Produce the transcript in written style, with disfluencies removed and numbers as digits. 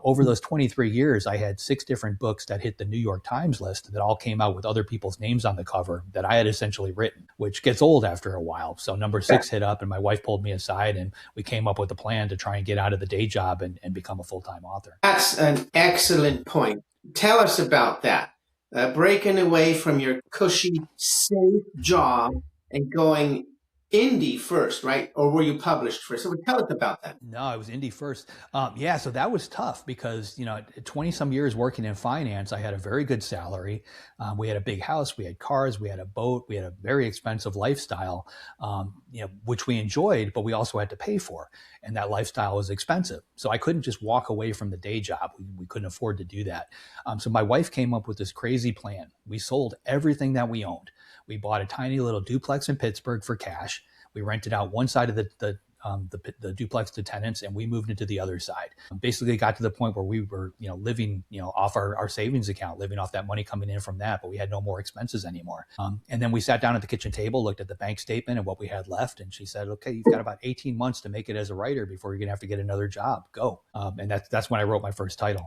Over those 23 years, I had 6 different books that hit the New York Times list that all came out with other people's names on the cover that I had essentially written, which gets old after a while. So number 6 hit up, and my wife pulled me aside, and we came up with a plan to try and get out of the day job and become a full-time author. That's an excellent point. Tell us about that. Breaking away from your cushy, safe job and going indie first, right? Or were you published first? So tell us about that. No, I was indie first. Yeah, so that was tough because, 20 some years working in finance, I had a very good salary. We had a big house, we had cars, we had a boat, we had a very expensive lifestyle, which we enjoyed, but we also had to pay for. And that lifestyle was expensive. So I couldn't just walk away from the day job. We couldn't afford to do that. So my wife came up with this crazy plan. We sold everything that we owned. We bought a tiny little duplex in Pittsburgh for cash. We rented out one side of the duplex to tenants, and we moved into the other side. Basically got to the point where we were, living, off our savings account, living off that money coming in from that, but we had no more expenses anymore. And then we sat down at the kitchen table, looked at the bank statement and what we had left. And she said, okay, you've got about 18 months to make it as a writer before you're going to have to get another job. Go. And that's when I wrote my first title.